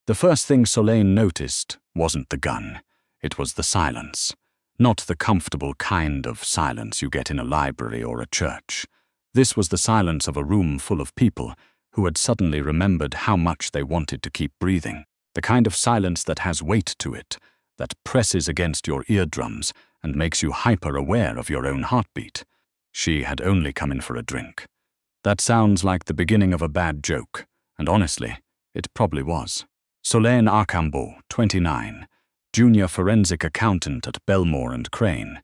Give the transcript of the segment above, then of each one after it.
The first thing Solène noticed wasn't the gun. It was the silence. Not the comfortable kind of silence you get in a library or a church. This was the silence of a room full of people who had suddenly remembered how much they wanted to keep breathing. The kind of silence that has weight to it, that presses against your eardrums and makes you hyper-aware of your own heartbeat. She had only come in for a drink. That sounds like the beginning of a bad joke, and honestly, it probably was. Solène Archambault, 29, junior forensic accountant at Belmore and Crane.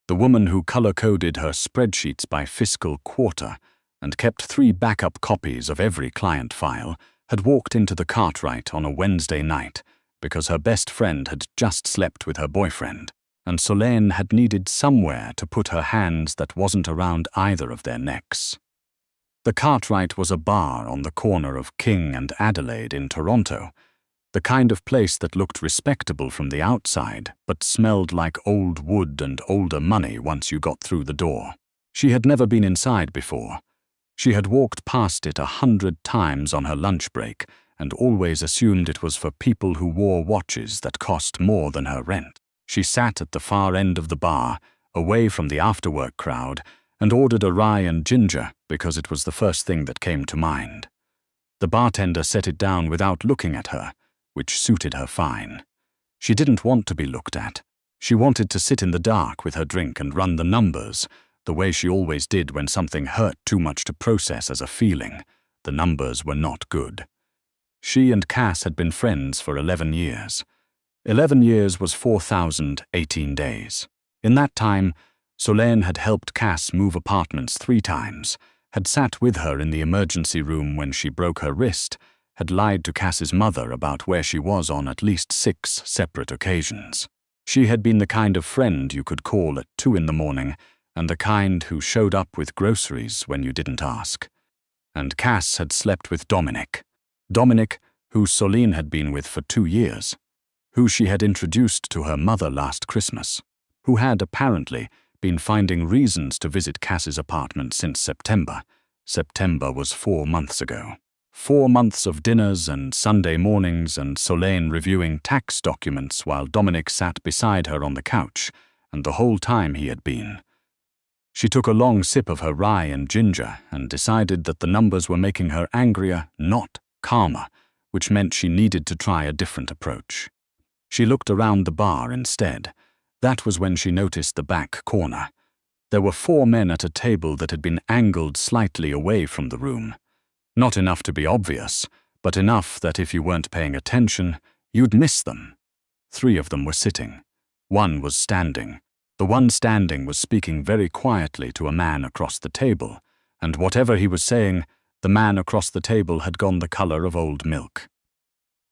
The woman who color-coded her spreadsheets by fiscal quarter and kept 3 backup copies of every client file had walked into the Cartwright on a Wednesday night because her best friend had just slept with her boyfriend, and Solène had needed somewhere to put her hands that wasn't around either of their necks. The Cartwright was a bar on the corner of King and Adelaide in Toronto, the kind of place that looked respectable from the outside but smelled like old wood and older money once you got through the door. She had never been inside before. She had walked past it 100 times on her lunch break and always assumed it was for people who wore watches that cost more than her rent. She sat at the far end of the bar, away from the after-work crowd, and ordered a rye and ginger because it was the first thing that came to mind. The bartender set it down without looking at her, which suited her fine. She didn't want to be looked at. She wanted to sit in the dark with her drink and run the numbers, the way she always did when something hurt too much to process as a feeling. The numbers were not good. She and Cass had been friends for 11 years. 11 years was 4,018 days. In that time, Solène had helped Cass move apartments 3 times, had sat with her in the emergency room when she broke her wrist, had lied to Cass's mother about where she was on at least 6 separate occasions. She had been the kind of friend you could call at 2 in the morning, and the kind who showed up with groceries when you didn't ask. And Cass had slept with Dominic, who Solène had been with for 2 years, who she had introduced to her mother last Christmas, who had apparently been finding reasons to visit Cass's apartment since September. September was 4 months ago. 4 months of dinners and Sunday mornings and Solène reviewing tax documents while Dominic sat beside her on the couch, and the whole time he had been. She took a long sip of her rye and ginger and decided that the numbers were making her angrier, not calmer, which meant she needed to try a different approach. She looked around the bar instead. That was when she noticed the back corner. There were 4 men at a table that had been angled slightly away from the room. Not enough to be obvious, but enough that if you weren't paying attention, you'd miss them. 3 of them were sitting. 1 was standing. The one standing was speaking very quietly to a man across the table, and whatever he was saying, the man across the table had gone the color of old milk.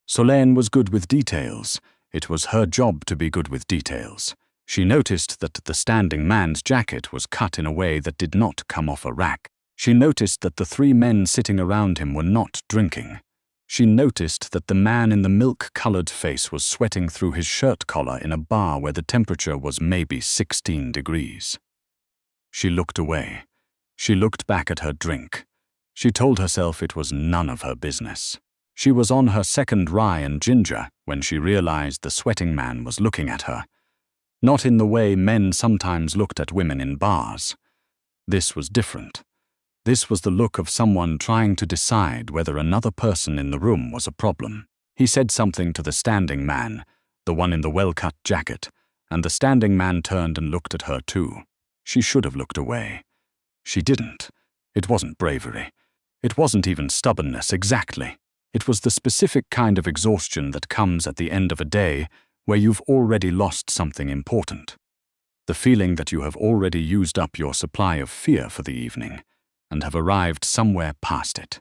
Solène was good with details. It was her job to be good with details. She noticed that the standing man's jacket was cut in a way that did not come off a rack. She noticed that the 3 men sitting around him were not drinking. She noticed that the man in the milk-colored face was sweating through his shirt collar in a bar where the temperature was maybe 16 degrees. She looked away. She looked back at her drink. She told herself it was none of her business. She was on her 2nd rye and ginger when she realized the sweating man was looking at her. Not in the way men sometimes looked at women in bars. This was different. This was the look of someone trying to decide whether another person in the room was a problem. He said something to the standing man, the one in the well-cut jacket, and the standing man turned and looked at her too. She should have looked away. She didn't. It wasn't bravery. It wasn't even stubbornness exactly. It was the specific kind of exhaustion that comes at the end of a day where you've already lost something important. The feeling that you have already used up your supply of fear for the evening and have arrived somewhere past it.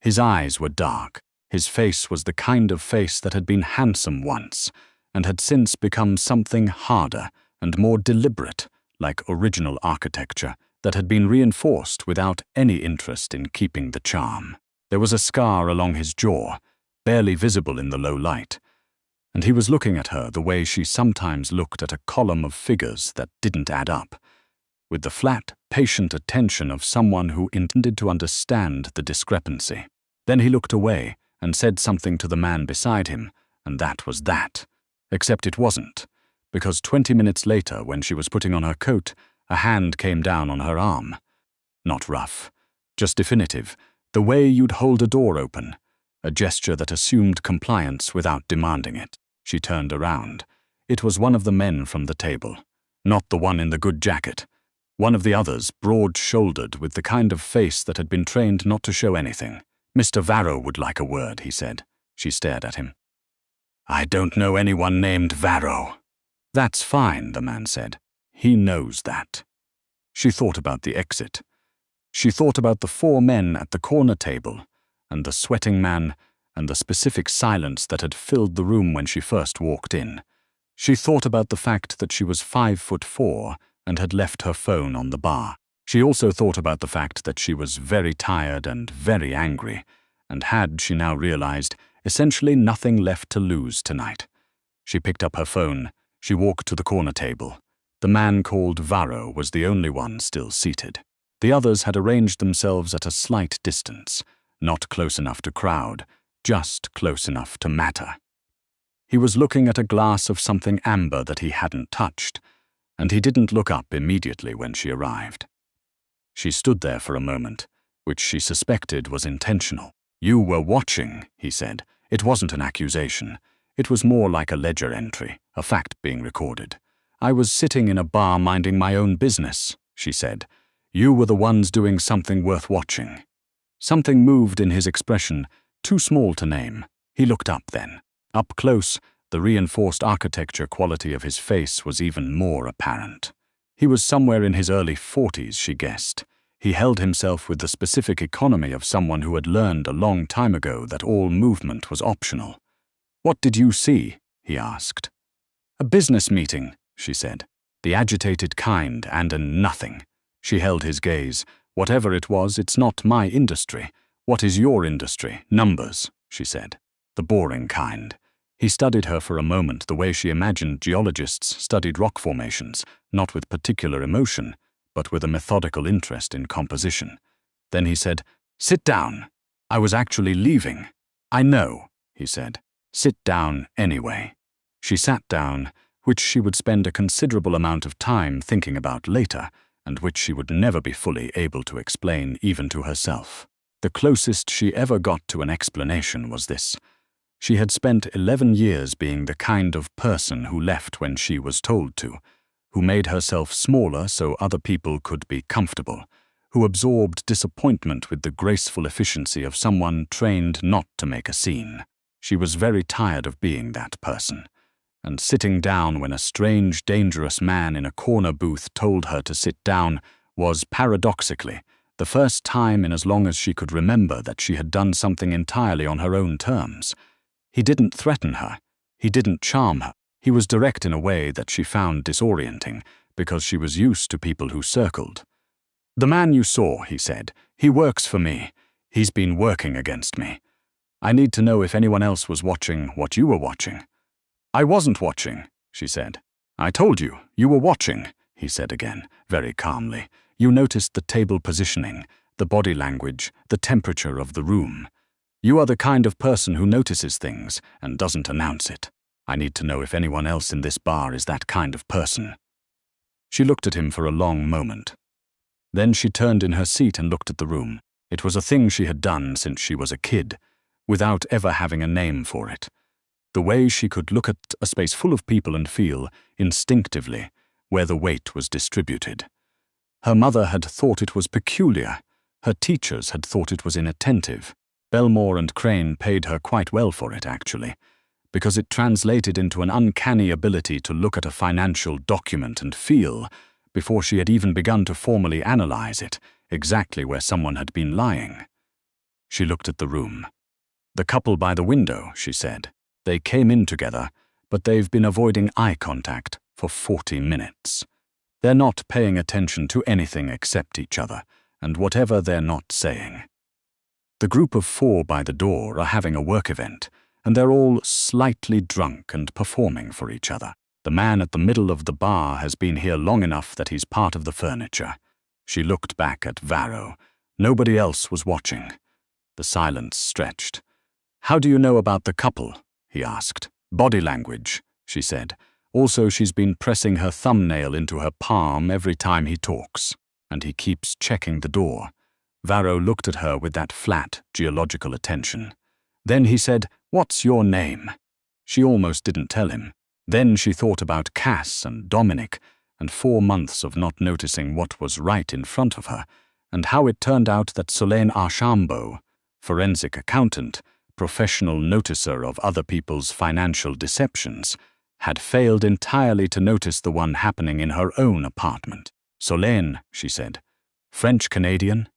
His eyes were dark. His face was the kind of face that had been handsome once and had since become something harder and more deliberate, like original architecture that had been reinforced without any interest in keeping the charm. There was a scar along his jaw, barely visible in the low light, and he was looking at her the way she sometimes looked at a column of figures that didn't add up, with the flat, patient attention of someone who intended to understand the discrepancy. Then he looked away and said something to the man beside him, and that was that. Except it wasn't, because 20 minutes later, when she was putting on her coat, a hand came down on her arm. Not rough, just definitive, the way you'd hold a door open, a gesture that assumed compliance without demanding it. She turned around. It was one of the men from the table, not the one in the good jacket. One of the others, broad-shouldered, with the kind of face that had been trained not to show anything. "Mr. Varro would like a word," he said. She stared at him. "I don't know anyone named Varro." "That's fine," the man said. "He knows that." She thought about the exit. She thought about the 4 men at the corner table, and the sweating man, and the specific silence that had filled the room when she first walked in. She thought about the fact that she was 5'4" and had left her phone on the bar. She also thought about the fact that she was very tired and very angry, and had, she now realized, essentially nothing left to lose tonight. She picked up her phone. She walked to the corner table. The man called Varro was the only one still seated. The others had arranged themselves at a slight distance, not close enough to crowd, just close enough to matter. He was looking at a glass of something amber that he hadn't touched, and he didn't look up immediately when she arrived. She stood there for a moment, which she suspected was intentional. "You were watching," he said. It wasn't an accusation. It was more like a ledger entry, a fact being recorded. "I was sitting in a bar minding my own business," she said. "You were the ones doing something worth watching." Something moved in his expression, too small to name. He looked up then. Up close, the reinforced architecture quality of his face was even more apparent. He was somewhere in his early 40s, she guessed. He held himself with the specific economy of someone who had learned a long time ago that all movement was optional. "What did you see?" he asked. "A business meeting," she said. "The agitated kind and a nothing." She held his gaze. "Whatever it was, it's not my industry. What is your industry? Numbers," she said. "The boring kind." He studied her for a moment the way she imagined geologists studied rock formations, not with particular emotion, but with a methodical interest in composition. Then he said, "Sit down. I was actually leaving." "I know," he said. "Sit down anyway." She sat down, which she would spend a considerable amount of time thinking about later, and which she would never be fully able to explain even to herself. The closest she ever got to an explanation was this. She had spent 11 years being the kind of person who left when she was told to, who made herself smaller so other people could be comfortable, who absorbed disappointment with the graceful efficiency of someone trained not to make a scene. She was very tired of being that person, and sitting down when a strange, dangerous man in a corner booth told her to sit down was, paradoxically, the first time in as long as she could remember that she had done something entirely on her own terms. He didn't threaten her. He didn't charm her. He was direct in a way that she found disorienting, because she was used to people who circled. "The man you saw," he said, "he works for me. He's been working against me. I need to know if anyone else was watching what you were watching." "I wasn't watching," she said. "I told you, you were watching," he said again, very calmly. "You noticed the table positioning, the body language, the temperature of the room. You are the kind of person who notices things and doesn't announce it. I need to know if anyone else in this bar is that kind of person." She looked at him for a long moment. Then she turned in her seat and looked at the room. It was a thing she had done since she was a kid, without ever having a name for it. The way she could look at a space full of people and feel, instinctively, where the weight was distributed. Her mother had thought it was peculiar. Her teachers had thought it was inattentive. Belmore and Crane paid her quite well for it, actually, because it translated into an uncanny ability to look at a financial document and feel, before she had even begun to formally analyze it, exactly where someone had been lying. She looked at the room. "The couple by the window," she said. "They came in together, but they've been avoiding eye contact for 40 minutes. They're not paying attention to anything except each other, and whatever they're not saying. The group of 4 by the door are having a work event, and they're all slightly drunk and performing for each other. The man at the middle of the bar has been here long enough that he's part of the furniture." She looked back at Varro. Nobody else was watching. The silence stretched. How do you know about the couple? He asked. Body language, she said. Also, she's been pressing her thumbnail into her palm every time he talks, and he keeps checking the door. Varro looked at her with that flat, geological attention. Then he said, "What's your name?" She almost didn't tell him. Then she thought about Cass and Dominic, and 4 months of not noticing what was right in front of her, and how it turned out that Solène Archambault, forensic accountant, professional noticer of other people's financial deceptions, had failed entirely to notice the one happening in her own apartment. Solène, she said. French-Canadian?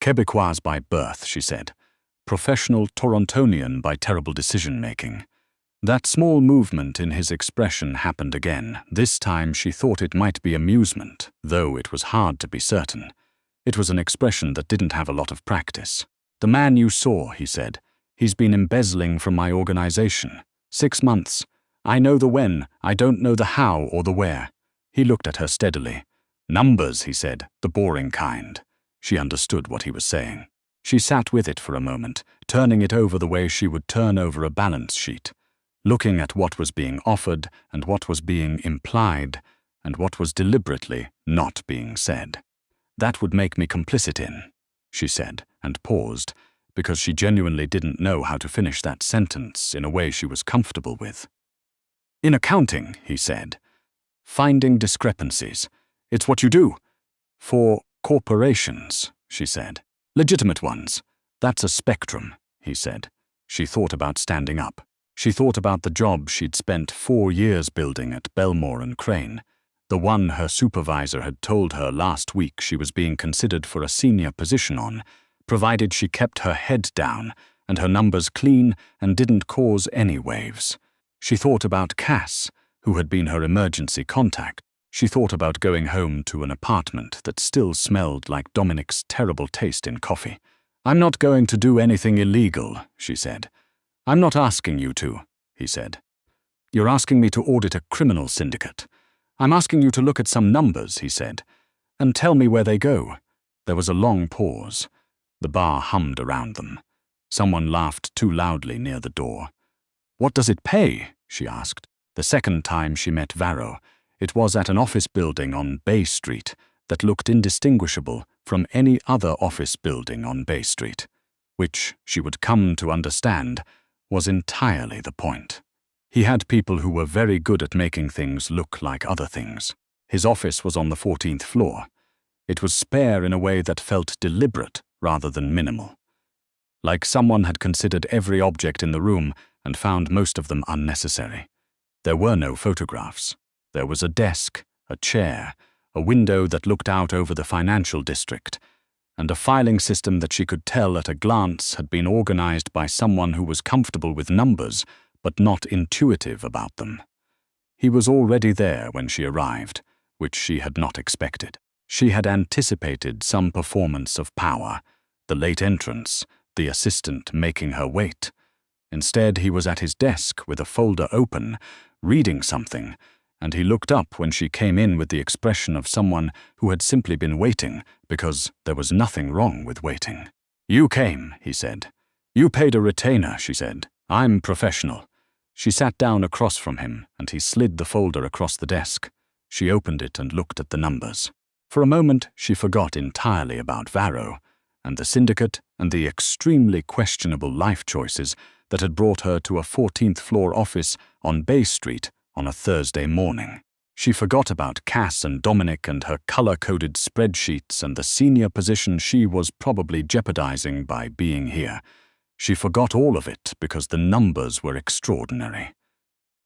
Quebecoise by birth, she said. Professional Torontonian by terrible decision-making. That small movement in his expression happened again. This time she thought it might be amusement, though it was hard to be certain. It was an expression that didn't have a lot of practice. The man you saw, he said. He's been embezzling from my organization. 6 months. I know the when, I don't know the how or the where. He looked at her steadily. Numbers, he said, the boring kind. She understood what he was saying. She sat with it for a moment, turning it over the way she would turn over a balance sheet, looking at what was being offered and what was being implied and what was deliberately not being said. That would make me complicit in, she said, and paused, because she genuinely didn't know how to finish that sentence in a way she was comfortable with. In accounting, he said, finding discrepancies. It's what you do. For corporations, she said. Legitimate ones. That's a spectrum, he said. She thought about standing up. She thought about the job she'd spent 4 years building at Belmore and Crane, the one her supervisor had told her last week she was being considered for a senior position on, provided she kept her head down and her numbers clean and didn't cause any waves. She thought about Cass, who had been her emergency contact. She thought about going home to an apartment that still smelled like Dominic's terrible taste in coffee. I'm not going to do anything illegal, she said. I'm not asking you to, he said. You're asking me to audit a criminal syndicate. I'm asking you to look at some numbers, he said, and tell me where they go. There was a long pause. The bar hummed around them. Someone laughed too loudly near the door. What does it pay? She asked. The second time she met Varro, it was at an office building on Bay Street that looked indistinguishable from any other office building on Bay Street, which, she would come to understand, was entirely the point. He had people who were very good at making things look like other things. His office was on the 14th floor. It was spare in a way that felt deliberate rather than minimal. Like someone had considered every object in the room and found most of them unnecessary. There were no photographs. There was a desk, a chair, a window that looked out over the financial district, and a filing system that she could tell at a glance had been organized by someone who was comfortable with numbers but not intuitive about them. He was already there when she arrived, which she had not expected. She had anticipated some performance of power, the late entrance, the assistant making her wait. Instead, he was at his desk with a folder open, reading something, and he looked up when she came in with the expression of someone who had simply been waiting because there was nothing wrong with waiting. You came, he said. You paid a retainer, she said. I'm professional. She sat down across from him, and he slid the folder across the desk. She opened it and looked at the numbers. For a moment, she forgot entirely about Varro, and the syndicate, and the extremely questionable life choices that had brought her to a 14th floor office on Bay Street on a Thursday morning. She forgot about Cass and Dominic and her color-coded spreadsheets and the senior position she was probably jeopardizing by being here. She forgot all of it because the numbers were extraordinary.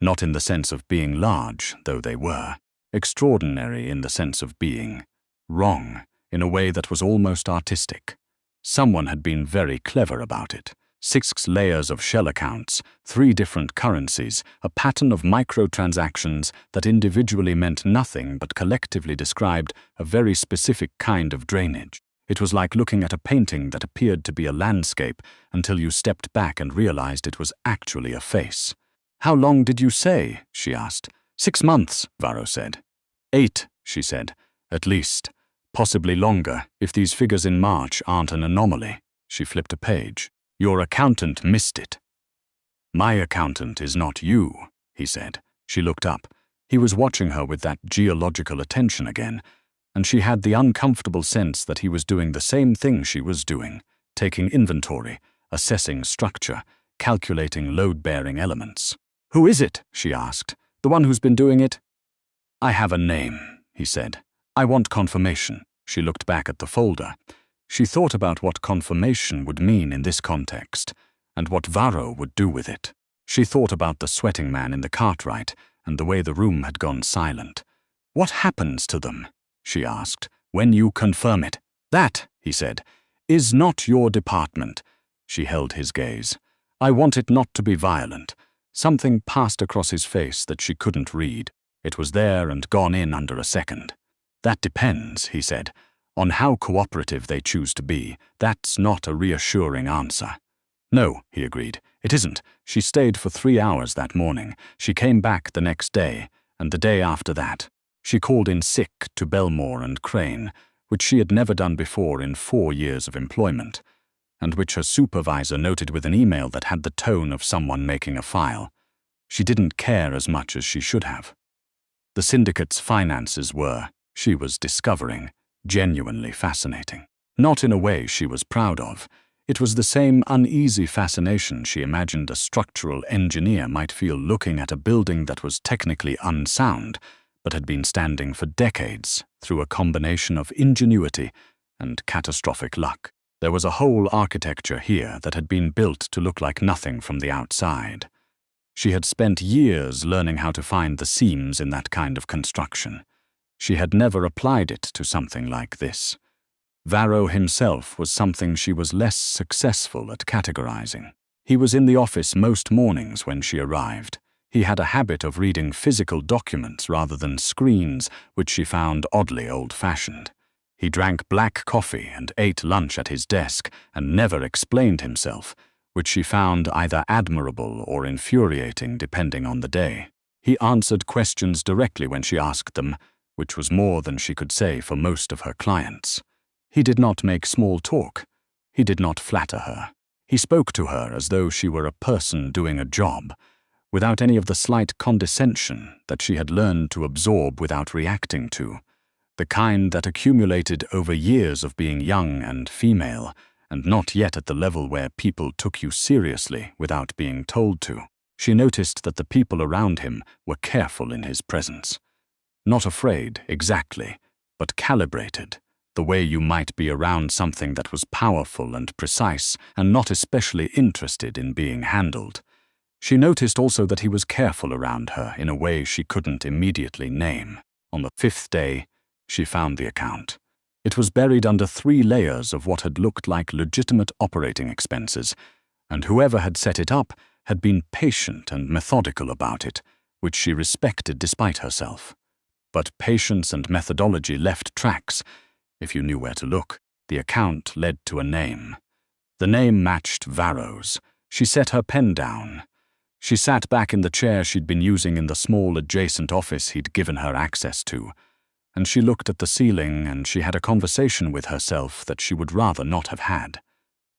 Not in the sense of being large, though they were. Extraordinary in the sense of being wrong, in a way that was almost artistic. Someone had been very clever about it. 6 layers of shell accounts, 3 different currencies, a pattern of microtransactions that individually meant nothing but collectively described a very specific kind of drainage. It was like looking at a painting that appeared to be a landscape until you stepped back and realized it was actually a face. How long did you say? She asked. 6 months, Varro said. 8, she said. At least. Possibly longer, if these figures in March aren't an anomaly. She flipped a page. Your accountant missed it." "My accountant is not you," he said. She looked up. He was watching her with that geological attention again, and she had the uncomfortable sense that he was doing the same thing she was doing, taking inventory, assessing structure, calculating load-bearing elements. "Who is it?" she asked. "The one who's been doing it?" "I have a name," he said. "I want confirmation." She looked back at the folder. She thought about what confirmation would mean in this context, and what Varro would do with it. She thought about the sweating man in the Cartwright, and the way the room had gone silent. "What happens to them?" she asked, "when you confirm it?" "That," he said, "is not your department." She held his gaze. "I want it not to be violent." Something passed across his face that she couldn't read. It was there and gone in under a second. "That depends," he said, "on how cooperative they choose to be. That's not a reassuring answer." "No," he agreed, "it isn't. She stayed for 3 hours that morning. She came back the next day, and the day after that. She called in sick to Belmore and Crane, which she had never done before in 4 years of employment, and which her supervisor noted with an email that had the tone of someone making a file. She didn't care as much as she should have. The Syndicate's finances were, she was discovering, genuinely fascinating. Not in a way she was proud of. It was the same uneasy fascination she imagined a structural engineer might feel looking at a building that was technically unsound, but had been standing for decades through a combination of ingenuity and catastrophic luck. There was a whole architecture here that had been built to look like nothing from the outside. She had spent years learning how to find the seams in that kind of construction. She had never applied it to something like this. Varro himself was something she was less successful at categorizing. He was in the office most mornings when she arrived. He had a habit of reading physical documents rather than screens, which she found oddly old-fashioned. He drank black coffee and ate lunch at his desk and never explained himself, which she found either admirable or infuriating depending on the day. He answered questions directly when she asked them, which was more than she could say for most of her clients. He did not make small talk. He did not flatter her. He spoke to her as though she were a person doing a job, without any of the slight condescension that she had learned to absorb without reacting to, the kind that accumulated over years of being young and female, and not yet at the level where people took you seriously without being told to. She noticed that the people around him were careful in his presence. Not afraid, exactly, but calibrated, the way you might be around something that was powerful and precise and not especially interested in being handled. She noticed also that he was careful around her in a way she couldn't immediately name. On the 5th day, she found the account. It was buried under 3 layers of what had looked like legitimate operating expenses, and whoever had set it up had been patient and methodical about it, which she respected despite herself. But patience and methodology left tracks. If you knew where to look, the account led to a name. The name matched Varro's. She set her pen down. She sat back in the chair she'd been using in the small adjacent office he'd given her access to, and she looked at the ceiling and she had a conversation with herself that she would rather not have had.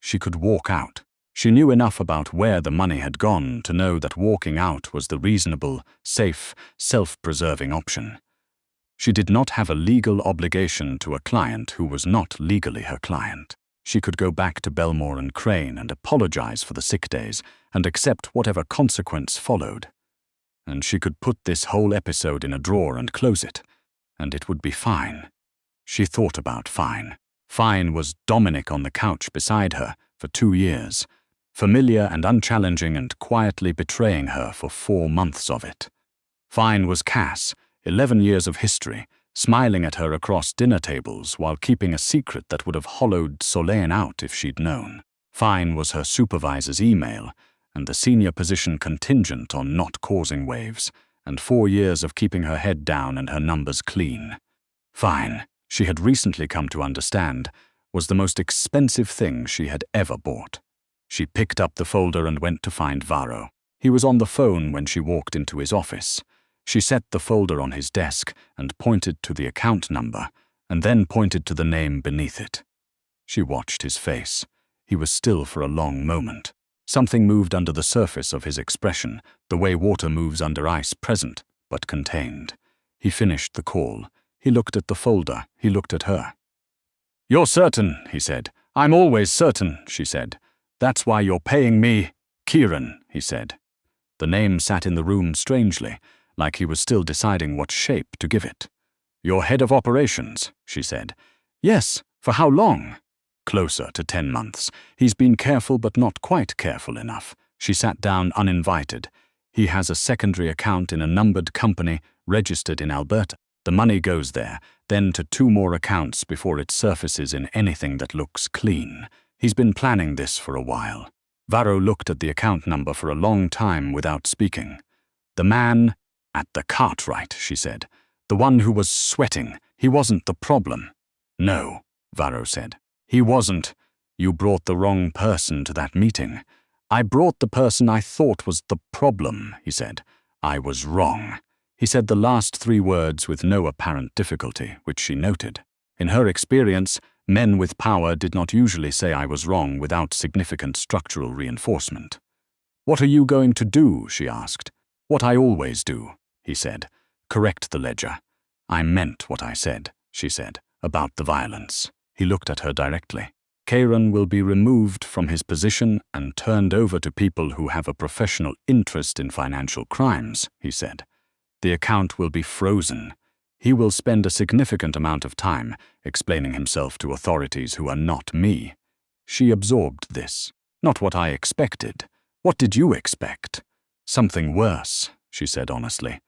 She could walk out. She knew enough about where the money had gone to know that walking out was the reasonable, safe, self-preserving option. She did not have a legal obligation to a client who was not legally her client. She could go back to Belmore and Crane and apologize for the sick days and accept whatever consequence followed. And she could put this whole episode in a drawer and close it, and it would be fine. She thought about fine. Fine was Dominic on the couch beside her for 2 years, familiar and unchallenging and quietly betraying her for 4 months of it. Fine was Cass, 11 years of history, smiling at her across dinner tables while keeping a secret that would have hollowed Solène out if she'd known. Fine was her supervisor's email, and the senior position contingent on not causing waves, and 4 years of keeping her head down and her numbers clean. Fine, she had recently come to understand, was the most expensive thing she had ever bought. She picked up the folder and went to find Varro. He was on the phone when she walked into his office. She set the folder on his desk and pointed to the account number, and then pointed to the name beneath it. She watched his face. He was still for a long moment. Something moved under the surface of his expression, the way water moves under ice, present but contained. He finished the call. He looked at the folder. He looked at her. "You're certain," he said. "I'm always certain," she said. "That's why you're paying me." "Kieran," he said. The name sat in the room strangely, like he was still deciding what shape to give it. "You're head of operations," she said. "Yes, for how long?" "Closer to 10 months. He's been careful but not quite careful enough." She sat down uninvited. "He has a secondary account in a numbered company registered in Alberta. The money goes there, then to 2 more accounts before it surfaces in anything that looks clean. He's been planning this for a while." Varro looked at the account number for a long time without speaking. "The man at the Cartwright," she said. "The one who was sweating. He wasn't the problem." "No," Varro said. "He wasn't. You brought the wrong person to that meeting." "I brought the person I thought was the problem," he said. "I was wrong." He said the last 3 words with no apparent difficulty, which she noted. In her experience, men with power did not usually say "I was wrong" without significant structural reinforcement. "What are you going to do?" she asked. "What I always do," he said. "Correct the ledger." "I meant what I said," she said, "about the violence." He looked at her directly. "Kieran will be removed from his position and turned over to people who have a professional interest in financial crimes," he said. "The account will be frozen. He will spend a significant amount of time explaining himself to authorities who are not me." She absorbed this. "Not what I expected. What did you expect?" "Something worse," she said honestly.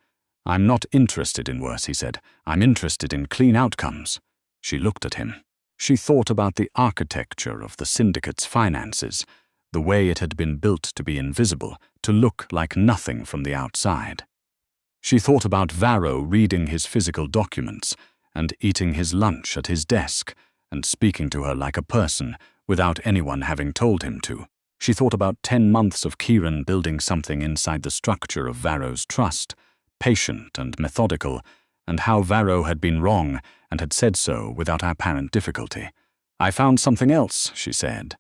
"I'm not interested in worse," he said. "I'm interested in clean outcomes." She looked at him. She thought about the architecture of the Syndicate's finances, the way it had been built to be invisible, to look like nothing from the outside. She thought about Varro reading his physical documents and eating his lunch at his desk and speaking to her like a person without anyone having told him to. She thought about 10 months of Kieran building something inside the structure of Varro's trust, patient and methodical, and how Varro had been wrong and had said so without apparent difficulty. "I found something else," she said.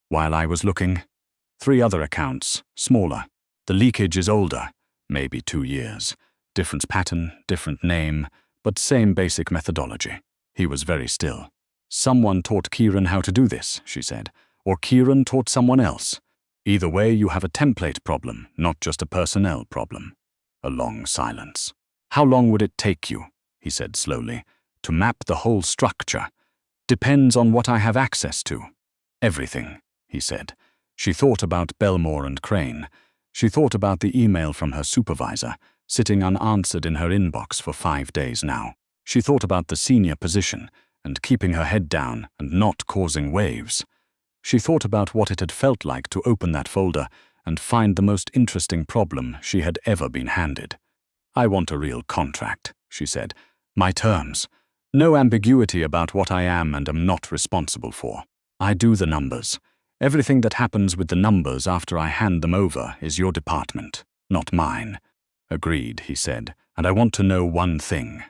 "While I was looking, 3 other accounts, smaller. The leakage is older, maybe 2 years. Different pattern, different name, but same basic methodology." He was very still. "Someone taught Kieran how to do this," she said. "Or Kieran taught someone else. Either way, you have a template problem, not just a personnel problem." A long silence. "How long would it take you," he said slowly, "to map the whole structure?" "Depends on what I have access to." "Everything," he said. She thought about Belmore and Crane. She thought about the email from her supervisor, sitting unanswered in her inbox for 5 days now. She thought about the senior position and keeping her head down and not causing waves. She thought about what it had felt like to open that folder and find the most interesting problem she had ever been handed. "I want a real contract," she said. "My terms. No ambiguity about what I am and am not responsible for. I do the numbers. Everything that happens with the numbers after I hand them over is your department, not mine." "Agreed," he said, "and I want to know one thing."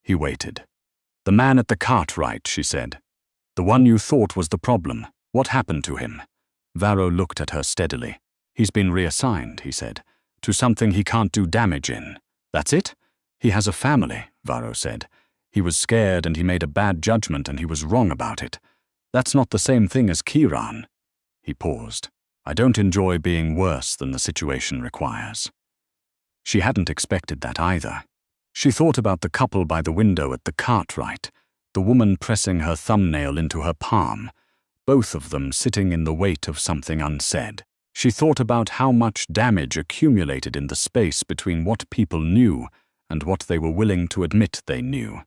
He waited. "The man at the Cartwright," she said. "The one you thought was the problem. What happened to him?" Varro looked at her steadily. "He's been reassigned," he said, "to something he can't do damage in." "That's it?" "He has a family," Varro said. "He was scared and he made a bad judgment and he was wrong about it. That's not the same thing as Kieran." He paused. "I don't enjoy being worse than the situation requires." She hadn't expected that either. She thought about the couple by the window at the Cartwright, the woman pressing her thumbnail into her palm, both of them sitting in the weight of something unsaid. She thought about how much damage accumulated in the space between what people knew and what they were willing to admit they knew.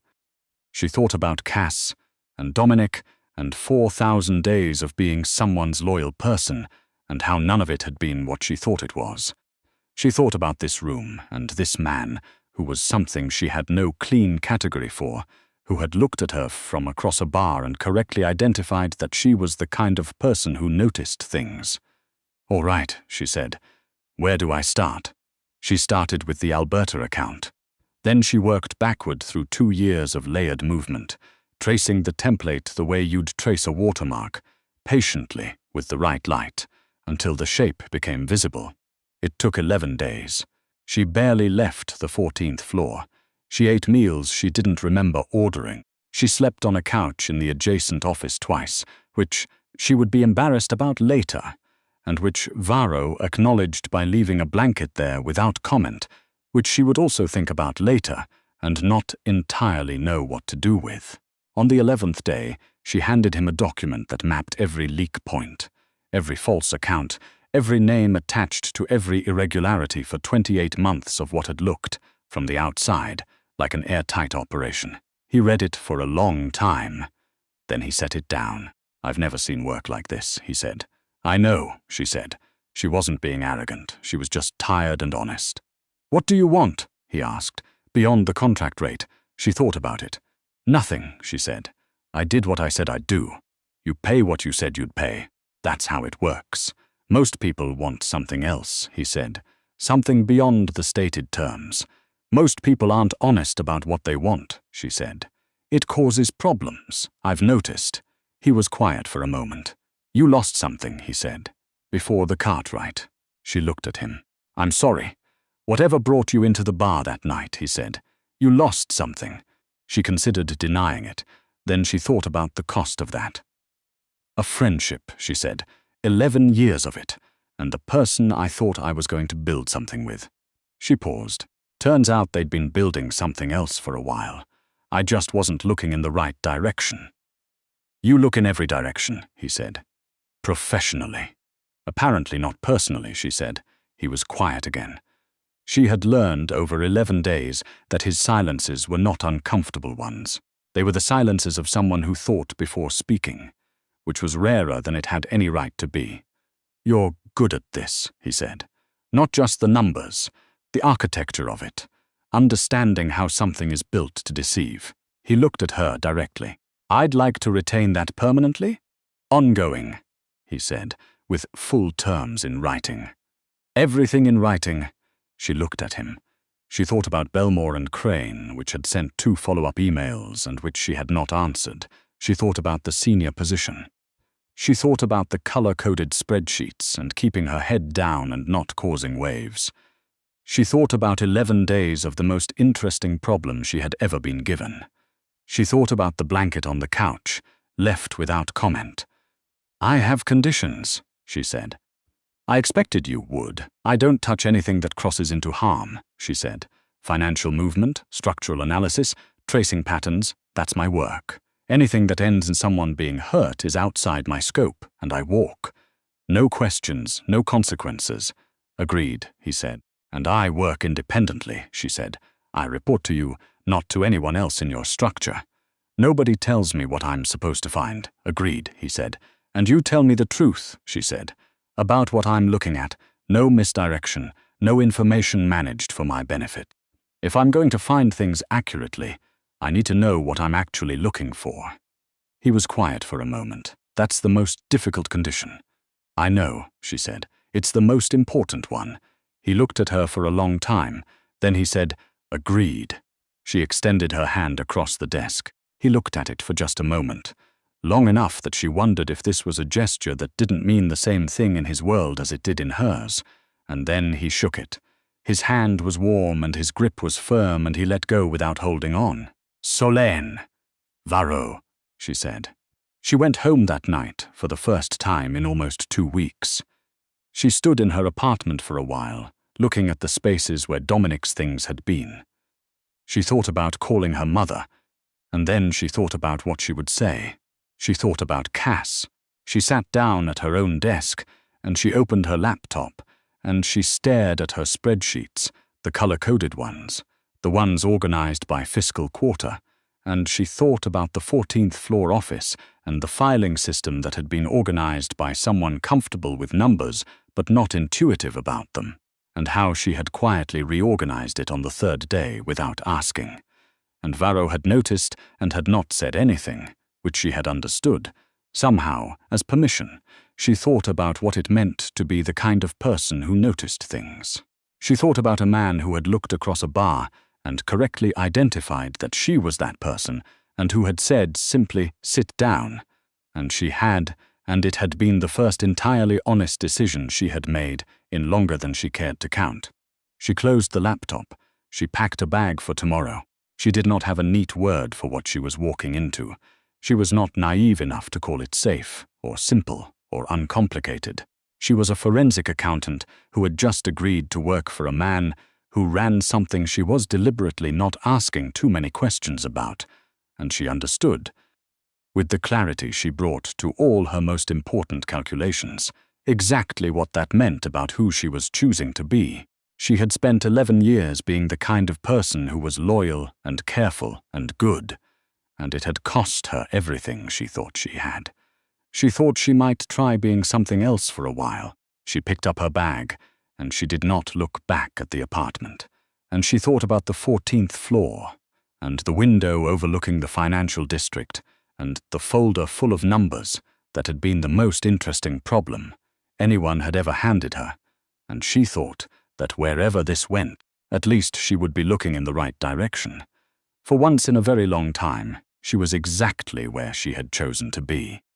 She thought about Cass and Dominic and 4,000 days of being someone's loyal person and how none of it had been what she thought it was. She thought about this room and this man who was something she had no clean category for, who had looked at her from across a bar and correctly identified that she was the kind of person who noticed things. "All right," she said. "Where do I start?" She started with the Alberta account. Then she worked backward through 2 years of layered movement, tracing the template the way you'd trace a watermark, patiently, with the right light, until the shape became visible. It took 11 days. She barely left the 14th floor. She ate meals she didn't remember ordering. She slept on a couch in the adjacent office twice, which she would be embarrassed about later, and which Varro acknowledged by leaving a blanket there without comment, which she would also think about later and not entirely know what to do with. On the 11th day, she handed him a document that mapped every leak point, every false account, every name attached to every irregularity for 28 months of what had looked, from the outside, like an airtight operation. He read it for a long time. Then he set it down. "I've never seen work like this," he said. "I know," she said. She wasn't being arrogant. She was just tired and honest. "What do you want?" he asked. Beyond the contract rate, she thought about it. "Nothing," she said. "I did what I said I'd do. You pay what you said you'd pay. That's how it works. Most people want something else," he said. "Something beyond the stated terms. Most people aren't honest about what they want," she said. "It causes problems, I've noticed." He was quiet for a moment. "You lost something," he said. "Before the Cartwright." She looked at him. "I'm sorry. Whatever brought you into the bar that night," he said. "You lost something." She considered denying it. Then she thought about the cost of that. "A friendship," she said. 11 years of it. And the person I thought I was going to build something with." She paused. "Turns out they'd been building something else for a while. I just wasn't looking in the right direction." "You look in every direction," he said. "Professionally." "Apparently not personally," she said. He was quiet again. She had learned over 11 days that his silences were not uncomfortable ones. They were the silences of someone who thought before speaking, which was rarer than it had any right to be. "You're good at this," he said. "Not just the numbers, the architecture of it, understanding how something is built to deceive." He looked at her directly. "I'd like to retain that permanently?" "Ongoing," he said, "with full terms in writing." "Everything in writing." She looked at him. She thought about Belmore and Crane, which had sent 2 follow-up emails and which she had not answered. She thought about the senior position. She thought about the color-coded spreadsheets and keeping her head down and not causing waves. She thought about 11 days of the most interesting problem she had ever been given. She thought about the blanket on the couch, left without comment. "I have conditions," she said. "I expected you would. I don't touch anything that crosses into harm," she said. "Financial movement, structural analysis, tracing patterns, that's my work. Anything that ends in someone being hurt is outside my scope, and I walk. No questions, no consequences." "Agreed," he said. "And I work independently," she said. "I report to you, not to anyone else in your structure. Nobody tells me what I'm supposed to find." "Agreed," he said. "And you tell me the truth," she said. "About what I'm looking at, no misdirection, no information managed for my benefit. If I'm going to find things accurately, I need to know what I'm actually looking for." He was quiet for a moment. "That's the most difficult condition." "I know," she said. "It's the most important one." He looked at her for a long time. Then he said, "Agreed." She extended her hand across the desk. He looked at it for just a moment. Long enough that she wondered if this was a gesture that didn't mean the same thing in his world as it did in hers. And then he shook it. His hand was warm and his grip was firm, and he let go without holding on. "Solène." "Varro," she said. She went home that night for the first time in almost 2 weeks. She stood in her apartment for a while, looking at the spaces where Dominic's things had been. She thought about calling her mother, and then she thought about what she would say. She thought about Cass. She sat down at her own desk, and she opened her laptop, and she stared at her spreadsheets, the color-coded ones, the ones organized by fiscal quarter, and she thought about the 14th floor office and the filing system that had been organized by someone comfortable with numbers but not intuitive about them, and how she had quietly reorganized it on the 3rd day without asking. And Varro had noticed and had not said anything, which she had understood. Somehow, as permission, she thought about what it meant to be the kind of person who noticed things. She thought about a man who had looked across a bar and correctly identified that she was that person, and who had said simply, "Sit down," and she had, and it had been the first entirely honest decision she had made in longer than she cared to count. She closed the laptop. She packed a bag for tomorrow. She did not have a neat word for what she was walking into. She was not naive enough to call it safe, or simple, or uncomplicated. She was a forensic accountant who had just agreed to work for a man who ran something she was deliberately not asking too many questions about, and she understood, with the clarity she brought to all her most important calculations, exactly what that meant about who she was choosing to be. She had spent 11 years being the kind of person who was loyal and careful and good, and it had cost her everything she thought she had. She thought she might try being something else for a while. She picked up her bag, and she did not look back at the apartment. And she thought about the 14th floor, and the window overlooking the financial district, and the folder full of numbers that had been the most interesting problem anyone had ever handed her. And she thought that wherever this went, at least she would be looking in the right direction. For once in a very long time, she was exactly where she had chosen to be.